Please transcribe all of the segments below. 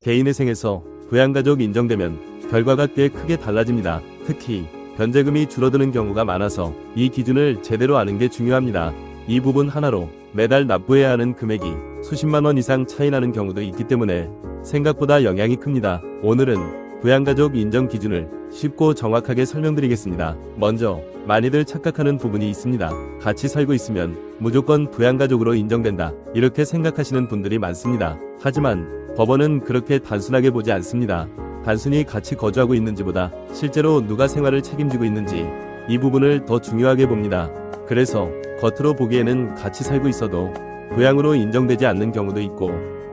개인의 생에서 부양가족 인정되면 결과가 꽤 크게 달라집니다. 특히 변제금이 줄어드는 경우가 많아서 이 기준을 제대로 아는 게 중요합니다. 이 부분 하나로 매달 납부해야 하는 금액이 수십만원 이상 차이 나는 경우도 있기 때문에 생각보다 영향이 큽니다. 오늘은 부양가족 인정 기준을 쉽고 정확하게 설명드리겠습니다. 먼저 많이들 착각하는 부분이 있습니다. 같이 살고 있으면 무조건 부양가족으로 인정된다, 이렇게 생각하시는 분들이 많습니다. 하지만 법원은 그렇게 단순하게 보지 않습니다. 단순히 같이 거주하고 있는지보다 실제로 누가 생활을 책임지고 있는지, 이 부분을 더 중요하게 봅니다. 그래서 겉으로 보기에는 같이 살고 있어도 부양으로 인정되지 않는 경우도 있고,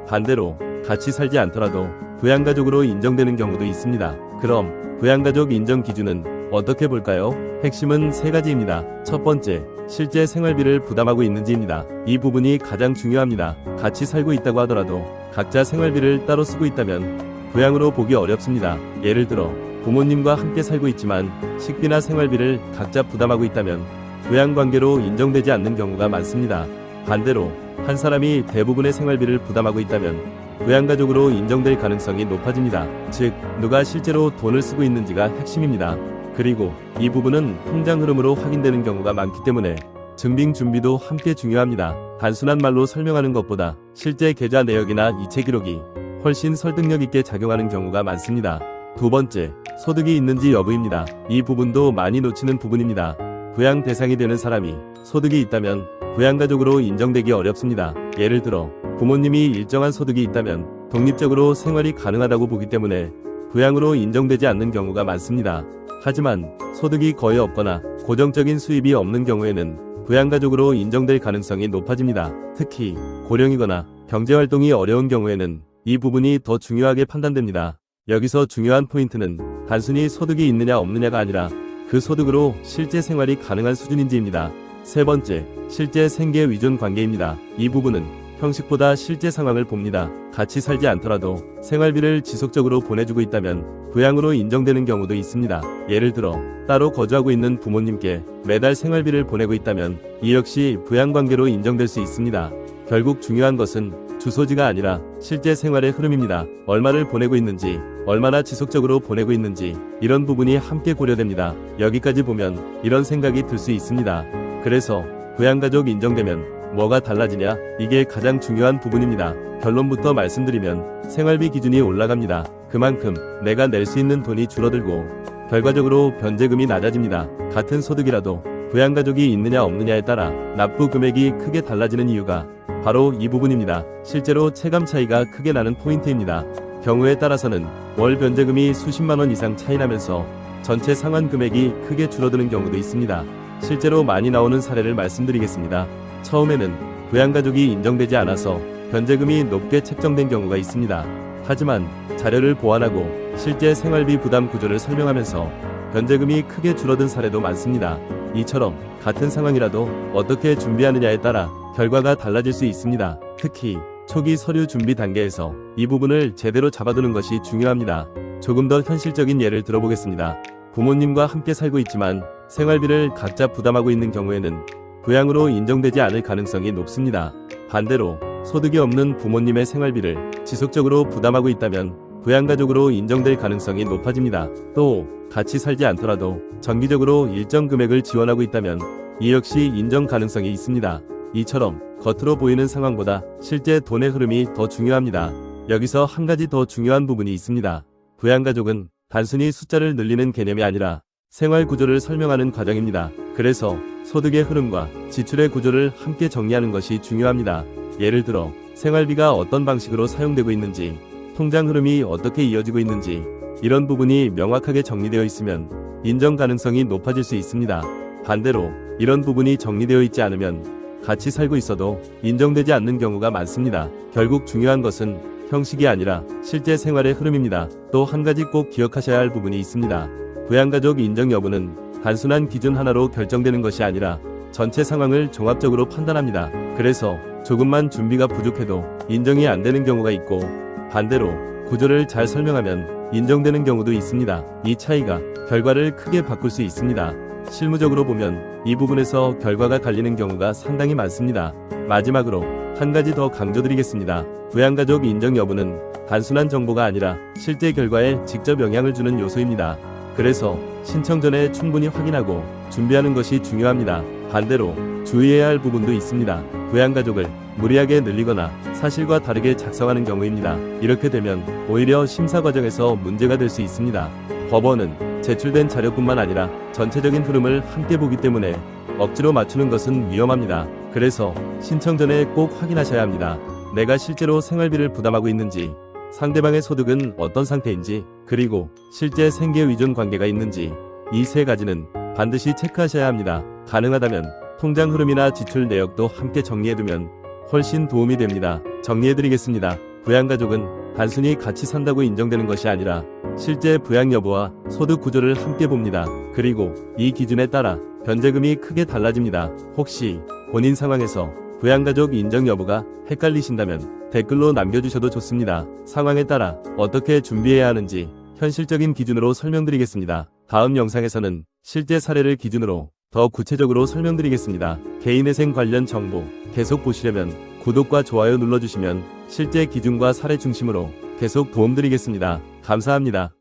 반대로 같이 살지 않더라도 부양가족으로 인정되는 경우도 있습니다. 그럼 부양가족 인정 기준은 어떻게 볼까요? 핵심은 세 가지입니다. 첫 번째, 실제 생활비를 부담하고 있는지입니다. 이 부분이 가장 중요합니다. 같이 살고 있다고 하더라도 각자 생활비를 따로 쓰고 있다면 부양으로 보기 어렵습니다. 예를 들어 부모님과 함께 살고 있지만 식비나 생활비를 각자 부담하고 있다면 부양관계로 인정되지 않는 경우가 많습니다. 반대로 한 사람이 대부분의 생활비를 부담하고 있다면 부양가족으로 인정될 가능성이 높아집니다. 즉, 누가 실제로 돈을 쓰고 있는지가 핵심입니다. 그리고 이 부분은 통장 흐름으로 확인되는 경우가 많기 때문에 증빙 준비도 함께 중요합니다. 단순한 말로 설명하는 것보다 실제 계좌 내역이나 이체 기록이 훨씬 설득력 있게 작용하는 경우가 많습니다. 두 번째, 소득이 있는지 여부입니다. 이 부분도 많이 놓치는 부분입니다. 부양 대상이 되는 사람이 소득이 있다면 부양가족으로 인정되기 어렵습니다. 예를 들어 부모님이 일정한 소득이 있다면 독립적으로 생활이 가능하다고 보기 때문에 부양으로 인정되지 않는 경우가 많습니다. 하지만 소득이 거의 없거나 고정적인 수입이 없는 경우에는 부양가족으로 인정될 가능성이 높아집니다. 특히 고령이거나 경제활동이 어려운 경우에는 이 부분이 더 중요하게 판단됩니다. 여기서 중요한 포인트는 단순히 소득이 있느냐 없느냐가 아니라 그 소득으로 실제 생활이 가능한 수준인지입니다. 세 번째, 실제 생계 위존 관계입니다. 이 부분은 형식보다 실제 상황을 봅니다. 같이 살지 않더라도 생활비를 지속적으로 보내주고 있다면 부양으로 인정되는 경우도 있습니다. 예를 들어 따로 거주하고 있는 부모님께 매달 생활비를 보내고 있다면 이 역시 부양관계로 인정될 수 있습니다. 결국 중요한 것은 주소지가 아니라 실제 생활의 흐름입니다. 얼마를 보내고 있는지, 얼마나 지속적으로 보내고 있는지, 이런 부분이 함께 고려됩니다. 여기까지 보면 이런 생각이 들 수 있습니다. 그래서 부양가족 인정되면 뭐가 달라지냐? 이게 가장 중요한 부분입니다. 결론부터 말씀드리면 생활비 기준이 올라갑니다. 그만큼 내가 낼 수 있는 돈이 줄어들고 결과적으로 변제금이 낮아집니다. 같은 소득이라도 부양가족이 있느냐 없느냐에 따라 납부 금액이 크게 달라지는 이유가 바로 이 부분입니다. 실제로 체감 차이가 크게 나는 포인트입니다. 경우에 따라서는 월 변제금이 수십만원 이상 차이 나면서 전체 상환 금액이 크게 줄어드는 경우도 있습니다. 실제로 많이 나오는 사례를 말씀드리겠습니다. 처음에는 부양가족이 인정되지 않아서 변제금이 높게 책정된 경우가 있습니다. 하지만 자료를 보완하고 실제 생활비 부담 구조를 설명하면서 변제금이 크게 줄어든 사례도 많습니다. 이처럼 같은 상황이라도 어떻게 준비하느냐에 따라 결과가 달라질 수 있습니다. 특히 초기 서류 준비 단계에서 이 부분을 제대로 잡아두는 것이 중요합니다. 조금 더 현실적인 예를 들어보겠습니다. 부모님과 함께 살고 있지만 생활비를 각자 부담하고 있는 경우에는 부양으로 인정되지 않을 가능성이 높습니다. 반대로 소득이 없는 부모님의 생활비를 지속적으로 부담하고 있다면 부양가족으로 인정될 가능성이 높아집니다. 또 같이 살지 않더라도 정기적으로 일정 금액을 지원하고 있다면 이 역시 인정 가능성이 있습니다. 이처럼 겉으로 보이는 상황보다 실제 돈의 흐름이 더 중요합니다. 여기서 한 가지 더 중요한 부분이 있습니다. 부양가족은 단순히 숫자를 늘리는 개념이 아니라 생활 구조를 설명하는 과정입니다. 그래서 소득의 흐름과 지출의 구조를 함께 정리하는 것이 중요합니다. 예를 들어 생활비가 어떤 방식으로 사용되고 있는지, 통장 흐름이 어떻게 이어지고 있는지, 이런 부분이 명확하게 정리되어 있으면 인정 가능성이 높아질 수 있습니다. 반대로 이런 부분이 정리되어 있지 않으면 같이 살고 있어도 인정되지 않는 경우가 많습니다. 결국 중요한 것은 형식이 아니라 실제 생활의 흐름입니다. 또 한 가지 꼭 기억하셔야 할 부분이 있습니다. 부양가족 인정 여부는 단순한 기준 하나로 결정되는 것이 아니라 전체 상황을 종합적으로 판단합니다. 그래서 조금만 준비가 부족해도 인정이 안 되는 경우가 있고, 반대로 구조를 잘 설명하면 인정되는 경우도 있습니다. 이 차이가 결과를 크게 바꿀 수 있습니다. 실무적으로 보면 이 부분에서 결과가 갈리는 경우가 상당히 많습니다. 마지막으로 한 가지 더 강조드리겠습니다. 부양가족 인정 여부는 단순한 정보가 아니라 실제 결과에 직접 영향을 주는 요소입니다. 그래서 신청 전에 충분히 확인하고 준비하는 것이 중요합니다. 반대로 주의해야 할 부분도 있습니다. 부양가족을 무리하게 늘리거나 사실과 다르게 작성하는 경우입니다. 이렇게 되면 오히려 심사 과정에서 문제가 될 수 있습니다. 법원은 제출된 자료뿐만 아니라 전체적인 흐름을 함께 보기 때문에 억지로 맞추는 것은 위험합니다. 그래서 신청 전에 꼭 확인하셔야 합니다. 내가 실제로 생활비를 부담하고 있는지, 상대방의 소득은 어떤 상태인지, 그리고 실제 생계 의존 관계가 있는지, 이 세 가지는 반드시 체크하셔야 합니다. 가능하다면 통장 흐름이나 지출 내역도 함께 정리해두면 훨씬 도움이 됩니다. 정리해드리겠습니다. 부양가족은 단순히 같이 산다고 인정되는 것이 아니라 실제 부양 여부와 소득 구조를 함께 봅니다. 그리고 이 기준에 따라 변제금이 크게 달라집니다. 혹시 본인 상황에서 부양가족 인정 여부가 헷갈리신다면 댓글로 남겨주셔도 좋습니다. 상황에 따라 어떻게 준비해야 하는지 현실적인 기준으로 설명드리겠습니다. 다음 영상에서는 실제 사례를 기준으로 더 구체적으로 설명드리겠습니다. 개인회생 관련 정보 계속 보시려면 구독과 좋아요 눌러주시면 실제 기준과 사례 중심으로 계속 도움드리겠습니다. 감사합니다.